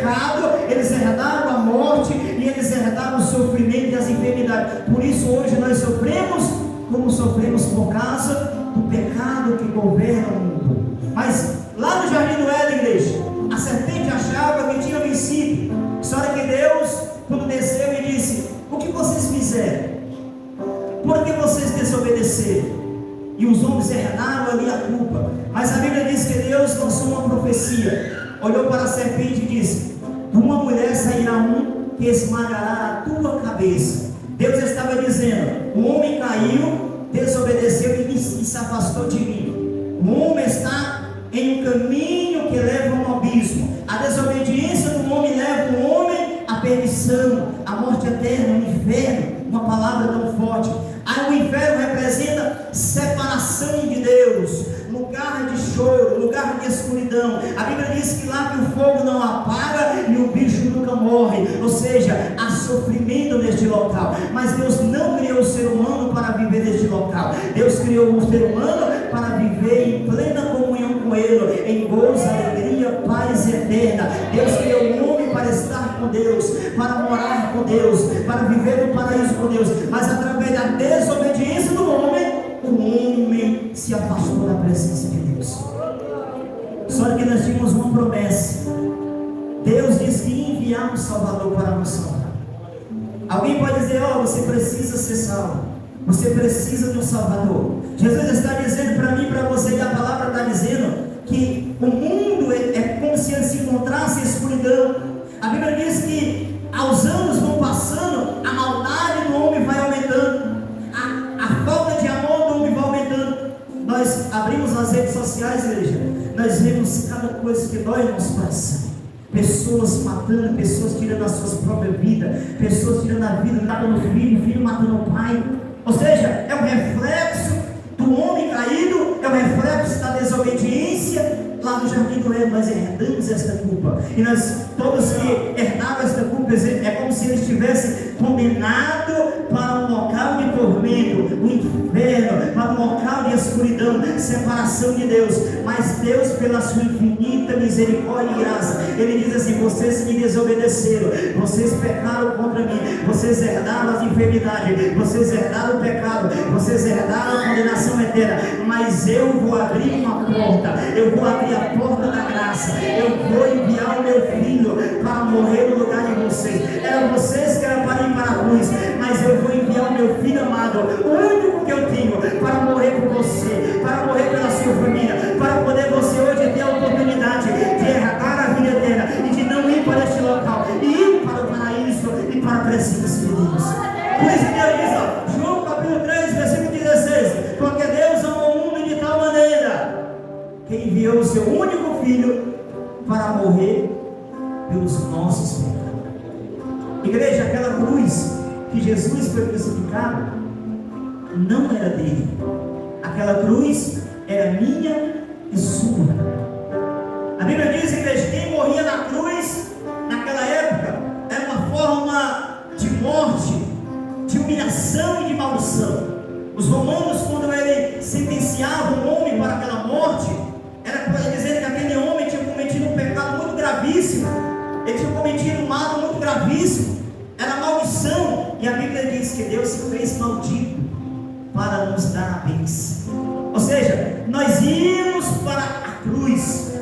pecado, eles herdaram a morte e eles herdaram o sofrimento e as enfermidades. Por isso hoje nós sofremos como sofremos por causa do pecado que governa o mundo. Mas lá no Jardim do Éden, igreja, a serpente achava que tinha vencido. Só que Deus, quando desceu e disse: o que vocês fizeram? Por que vocês desobedeceram? E os homens herdaram ali a culpa. Mas a Bíblia diz que Deus lançou uma profecia, olhou para a serpente e disse: de uma mulher sairá um que esmagará a tua cabeça. Deus estava dizendo: o homem caiu, desobedeceu e se afastou de mim. O homem está em um caminho que leva a um abismo. A desobediência do homem leva o homem à perdição, à morte eterna, ao inferno. Uma palavra tão forte. Aí o inferno representa separação de Deus, lugar de choro, lugar de escuridão. A Bíblia diz que lá que o fogo não apaga e o bicho nunca morre. Ou seja, há sofrimento neste local. Mas Deus não criou o ser humano para viver neste local. Deus criou o ser humano para viver em plena comunhão com Ele, em gozo, alegria, paz eterna. Deus criou o homem para estar com Deus, para morar com Deus, para viver no paraíso com Deus. Mas através da desobediência do homem, o homem se afastou da presença de Deus. Só que nós tínhamos uma promessa. Deus disse que ia enviar um Salvador para nos salvar. Alguém pode dizer: você precisa ser salvo, você precisa de um Salvador. Jesus está dizendo para mim e para você, e a palavra está dizendo que o mundo é como se ele se encontrasse em escuridão. A Bíblia diz que aos anos vão passando, a maldade do homem vai aumentando, a falta de amor do homem vai aumentando. Nós abrimos as redes sociais, igreja, nós vemos cada coisa que dói nosso coração. Pessoas matando, pessoas tirando as suas próprias vidas, pessoas tirando a vida, matando o filho, filho matando o pai. Ou seja, é um reflexo do homem caído, é um reflexo da desobediência. Lá no Jardim do Éden nós herdamos esta culpa, e nós, todos que herdaram esta culpa, é como se eles estivessem condenados para um local de tormento, o inferno, para um local de escuridão, separação de Deus. Mas Deus, pela sua infinita misericórdia e graça, Ele diz assim: vocês me desobedeceram, vocês pecaram contra mim, vocês herdaram as enfermidades, vocês herdaram o pecado, vocês herdaram a condenação eterna, mas eu vou abrir uma porta, eu vou abrir a porta da graça, eu vou enviar o meu filho para morrer no lugar de vocês. Eram vocês que eram para ir para a cruz, mas eu vou enviar o meu filho amado, o único que eu tenho, para morrer por você, para morrer pela sua família, para poder você hoje ter a oportunidade de herdar a vida eterna e de não ir para este local, e ir para o paraíso e para a presença de Deus. Por isso que Deus diz, João capítulo 3, versículo 16: porque Deus amou o mundo de tal maneira que enviou o seu único filho para morrer pelos nossos pecados. Igreja, aquela cruz que Jesus foi crucificado não era dele. Aquela cruz era minha e sua. A Bíblia diz, igreja, quem morria na cruz naquela época era uma forma de morte, de humilhação e de maldição. Os romanos, quando ele sentenciava um homem para aquela morte, era para dizer que aquele homem tinha cometido um pecado muito gravíssimo, ele tinha cometido um mal muito gravíssimo, era maldição. E a Bíblia diz que Deus se fez maldito para nos dar a bênção. Ou seja, nós íamos para a cruz,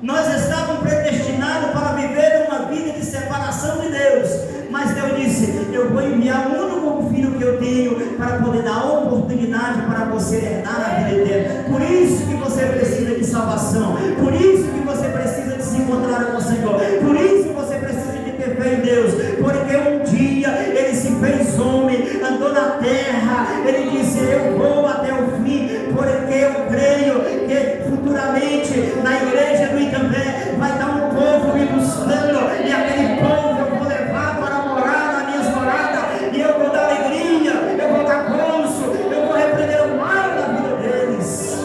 nós estávamos predestinados para viver uma vida de separação de Deus, mas Deus disse: eu vou enviar o único filho que eu tenho para poder dar a oportunidade para você herdar a vida eterna. Por isso que você precisa de salvação, por isso que você precisa de se encontrar com o Senhor, por isso que você precisa de ter fé em Deus, porque um dia Ele se fez homem, andou na terra, Ele disse: eu vou até o fim, porque eu creio que futuramente na igreja do Itambé vai estar um povo me buscando, e aquele povo eu vou levar para morar nas minhas moradas, e eu vou dar alegria, eu vou dar gozo, eu vou repreender o mal da vida deles.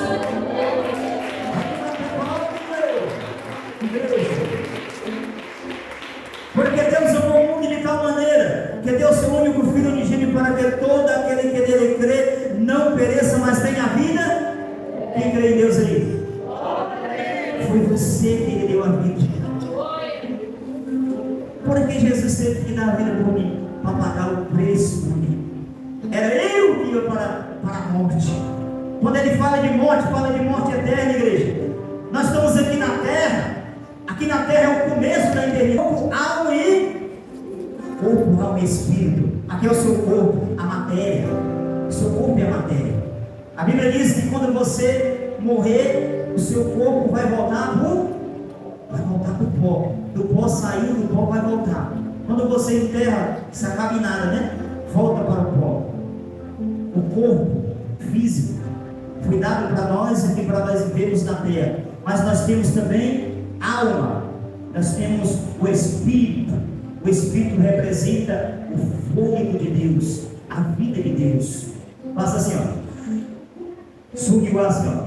Porque Deus amou o mundo de tal maneira que deu seu único filho unigênito para que todo aquele que nele crê não pereça, mas tenha vida. Quem crê em Deus aí? Foi você que deu a vida. por que Jesus teve que dar a vida por mim? Para pagar o preço por mim. Era eu que ia para a morte. Quando ele fala de morte eterna, igreja. Nós estamos aqui na terra. Aqui na terra é o começo da eternidade. Alma e corpo, alma e espírito. Aqui é o seu corpo, a matéria. O seu corpo é a matéria. A Bíblia diz que quando você morrer, o seu corpo vai voltar para o pó. Do pó saiu, do pó vai voltar. Quando você enterra, isso acaba em nada, né? Volta para o pó. O corpo físico foi dado para nós aqui, para nós vivermos na terra. Mas nós temos também alma. Nós temos o Espírito. O Espírito representa o fôlego de Deus, a vida de Deus. Faça assim, ó. Sugue o ar assim, ó.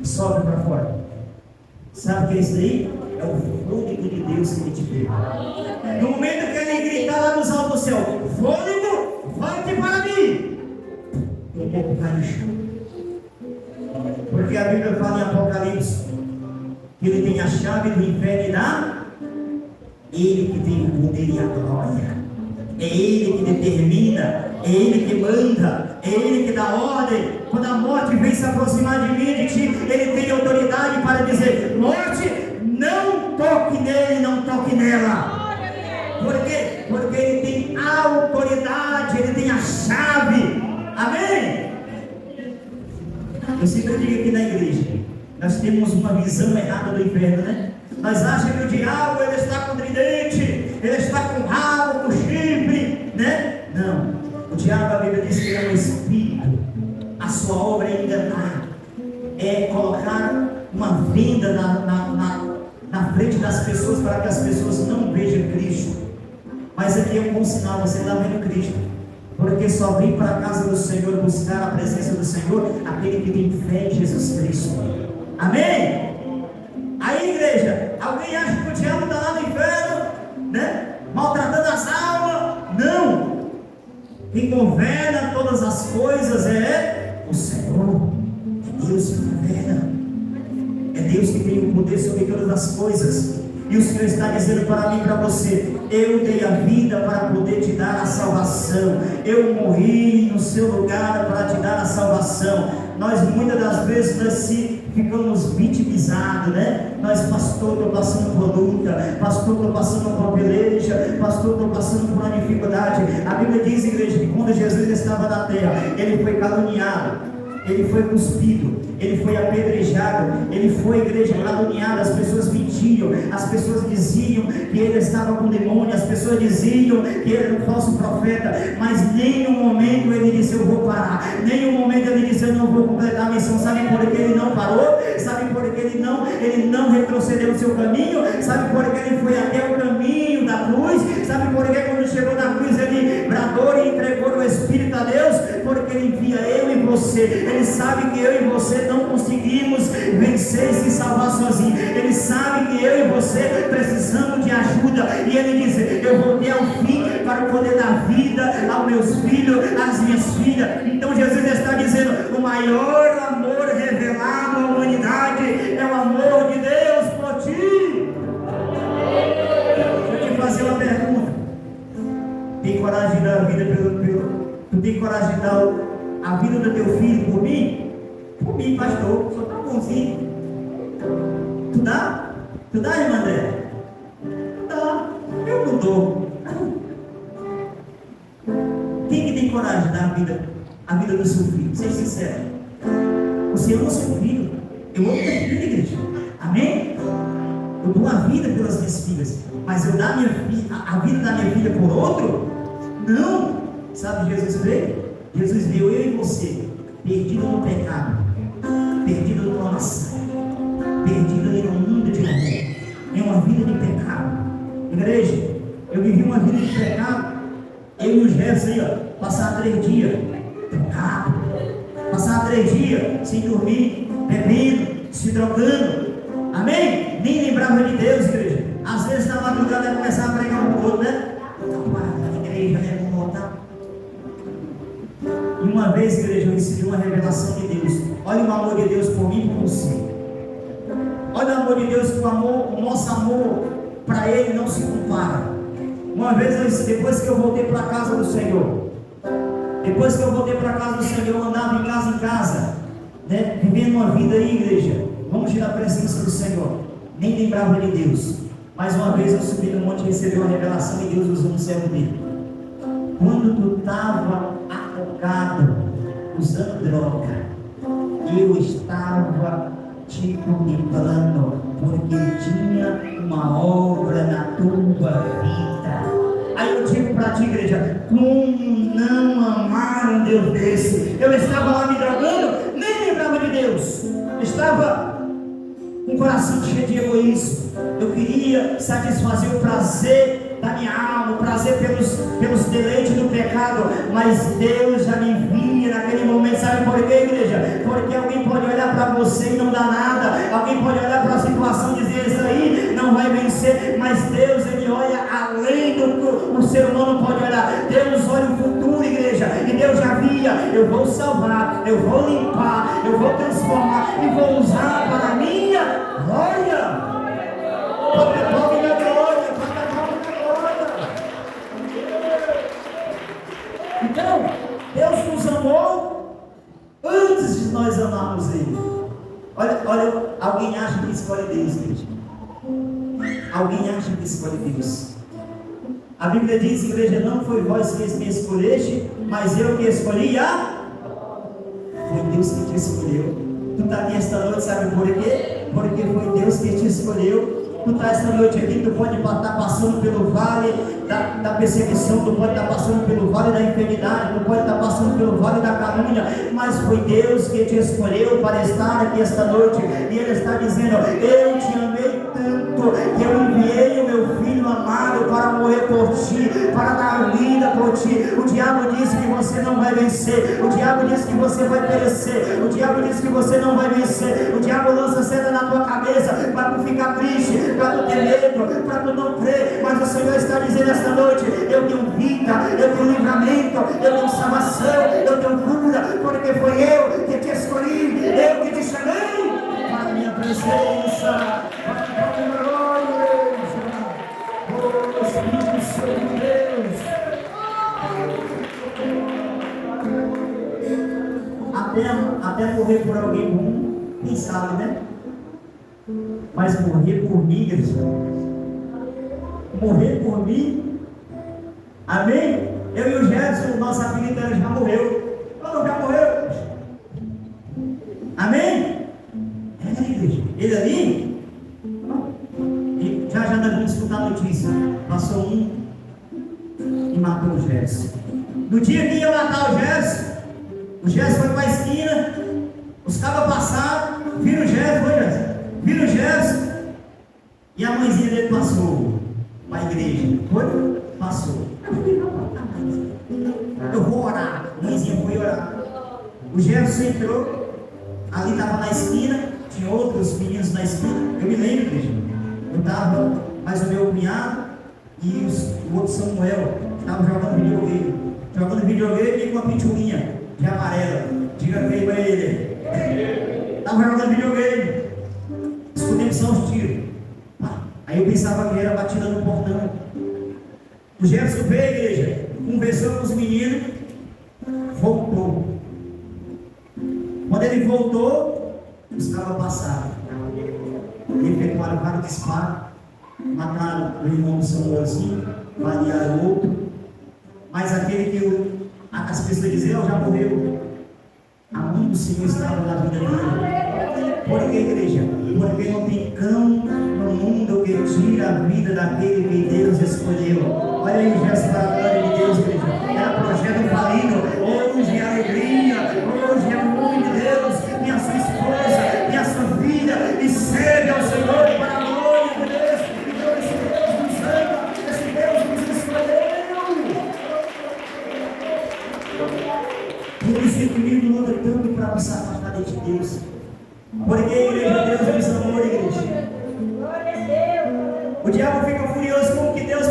Sobe para fora. Sabe o que é isso daí? É o fôlego de Deus que ele te deu. No momento que ele gritar lá nos altos do céu: fôlego, volte para mim, o corpo cai no chão. Porque a Bíblia fala em Apocalipse que ele tem a chave do inferno e da... Ele que tem o poder e a glória. É ele que determina, é ele que manda, é ele que dá ordem. Quando a morte vem se aproximar de mim e de ti, ele tem autoridade para dizer: morte, não toque nele, não toque nela. Por quê? Porque ele tem autoridade, ele tem a chave. Amém? Eu sempre digo aqui na igreja, nós temos uma visão errada do inferno, né? Nós achamos que o diabo, ele está com tridente, ele está com rabo, com chifre, né? Não, o diabo, a Bíblia diz que é um espírito. A sua obra é enganar, é colocar uma venda na frente das pessoas, para que as pessoas não vejam Cristo. Mas aqui é um bom sinal, você está vendo Cristo, porque só vem para a casa do Senhor buscar a presença do Senhor aquele que tem fé em Jesus Cristo. Amém? Aí, igreja, alguém acha que o diabo está lá no inferno, né? Maltratando as almas? Não! Quem governa todas as coisas é o Senhor. É Deus que governa. É Deus que tem o poder sobre todas as coisas. E o Senhor está dizendo para mim e para você: eu dei a vida para poder te dar a salvação. Eu morri no seu lugar para te dar a salvação. Nós muitas das vezes ficamos vitimizados, né? Nós, pastor, estou passando por luta, pastor, estou passando por peleja, pastor, estou passando por uma dificuldade. A Bíblia diz, igreja, que quando Jesus estava na terra, ele foi caluniado, ele foi cuspido, ele foi apedrejado, ele foi, igreja, caluniado. As pessoas mentiam, as pessoas diziam que ele estava com demônio, as pessoas diziam que ele era um falso profeta, mas em nenhum momento ele disse: eu vou parar, em nenhum momento ele disse: eu não vou completar a missão. Sabe por que ele não parou? Sabe por que ele não retrocedeu o seu caminho? Sabe por que ele foi até o caminho da cruz? Sabe por que quando chegou na cruz ele bradou e entregou o Espírito a Deus? Porque ele envia eu e você. Ele sabe que eu e você não conseguimos vencer e se salvar sozinho. Ele sabe que eu e você precisamos de ajuda, e ele diz: eu voltei ao fim para poder dar vida aos meus filhos, às minhas filhas. Então Jesus está dizendo: o maior amor revelado à humanidade é o amor de Deus por ti. Deixa eu te fazer uma pergunta: tem coragem de dar a vida tu tem coragem de dar a vida do teu filho por mim? Por mim, pastor, só está bonzinho. Tu dá? Tu dá, irmã André? Tu dá. Eu não dou. Quem que tem coragem de dar a vida do seu filho? Seja sincero. Você ama o seu filho. Eu amo minha filha, igreja. Amém? Eu dou a vida pelas minhas filhas, mas eu dar a vida da minha filha por outro? Não. Sabe, Jesus veio? Jesus viu eu e você perdido no pecado, perdido no lamaçal, perdido ali no mundo de amor, em uma vida de pecado. Igreja, eu vivi uma vida de pecado. Eu e o Jefferson aí, ó, passar 3 dias pecado, passar 3 dias sem dormir, bebendo, se drogando. Amém? Nem lembrava de Deus, igreja. Às vezes na madrugada ia começar a pregar um outro, né? Na igreja, né? Vamos voltar. E uma vez, igreja, eu recebi uma revelação de Deus. Olha o amor de Deus por mim e por você. Olha o amor de Deus, o nosso amor para para Ele não se compara. Uma vez, depois que eu voltei para a casa do Senhor, eu andava em casa, né, vivendo uma vida aí, igreja, longe da presença do Senhor, nem lembrava de Deus. Mais uma vez eu subi no monte e recebi uma revelação e Deus usou um servo dele. Quando tu estava afogado, usando droga, eu estava tipo de plano, porque tinha uma obra na tua vida. Aí eu digo para ti, igreja, como não amar um Deus desse? Eu estava lá me drogando, nem lembrava de Deus. Estava com o coração cheio de egoísmo. Eu queria satisfazer o prazer da minha alma, o prazer pelos deleites do pecado, mas Deus já me via naquele momento. Sabe por quê, igreja? Porque alguém pode olhar para você e não dar nada, alguém pode olhar para a situação e dizer: isso aí não vai vencer, mas Deus, Ele olha além do que o ser humano pode olhar. Deus olha o futuro, igreja, e Deus já via: eu vou salvar, eu vou limpar, eu vou transformar e vou usar para a minha glória. Então, Deus nos amou antes de nós amarmos Ele. Olha, alguém acha que escolhe Deus, gente? Alguém acha que escolhe Deus? A Bíblia diz, igreja: não foi vós que me escolheste, mas eu que escolhi Foi Deus que te escolheu. Tu está aqui esta noite, sabe por quê? Porque foi Deus que te escolheu. Tu está esta noite aqui, tu pode estar passando pelo vale da perseguição, tu pode estar passando pelo vale da enfermidade, tu pode estar passando pelo vale da calúnia, mas foi Deus que te escolheu para estar aqui esta noite, e Ele está dizendo: eu te amei tanto, que eu enviei o meu Filho amado para morrer por ti, para dar vida por ti. O diabo disse que você não vai vencer, o diabo disse que você vai perecer, o diabo disse que você não vai vencer, o diabo lança seta na tua cabeça para tu ficar triste, para tu ter medo, para tu não crer, mas o Senhor está dizendo esta noite: eu tenho vida, eu tenho livramento, eu tenho salvação, eu tenho cura, porque foi eu que te escolhi, eu que te chamei para a minha presença, para a minha glória. Oh, Espírito Santo de Deus. Até morrer por alguém bom, quem sabe, né? Mas morrer por mim, igreja, morrer por mim, amém? Eu e o Gerson, nossa filha já morreu. Não, já morreu, amém? É, igreja, ele ali, e já nós vamos escutar a notícia. Passou um e matou o Gerson. No dia que ia matar o Gerson foi para a esquina, os cabas passaram, viram o Gerson, viram o Gerson, e a mãezinha dele passou para a igreja. Foi? Passou. Eu vou orar. A mãezinha foi orar. O Gerson entrou, ali estava na esquina, tinha outros meninos na esquina. Eu me lembro, igreja. Eu estava, mais o meu cunhado e o outro Samuel estavam jogando videogame com uma pinturinha de amarela. Diga bem para ele. Estavam jogando videogame. Escutemos só os tiros. Aí eu pensava que era batida no portão. O Jefferson veio à igreja, conversou com os meninos, voltou. Quando ele voltou, os caras passaram. Efetuaram vários disparos, mataram o irmão do Samuelzinho, balearam outro. Mas aquele que as pessoas diziam: já morreu. A mão do Senhor estava na vida dele. Por que, igreja? Porque não tem cão no mundo que tira a vida daquele que Deus escolheu. Olha aí, Jesus, para a glória de Deus, igreja. Era projeto falido. Hoje é alegria, hoje é o nome de Deus. Minha sua esposa, minha sua filha, e serve ao Senhor para a glória de Deus. Então esse Deus nos ama, esse Deus nos escolheu. Por isso que o inimigo luta tanto para nos afastar de Deus. Porque, igreja, Deus nos amou, igreja. O diabo fica furioso, como que Deus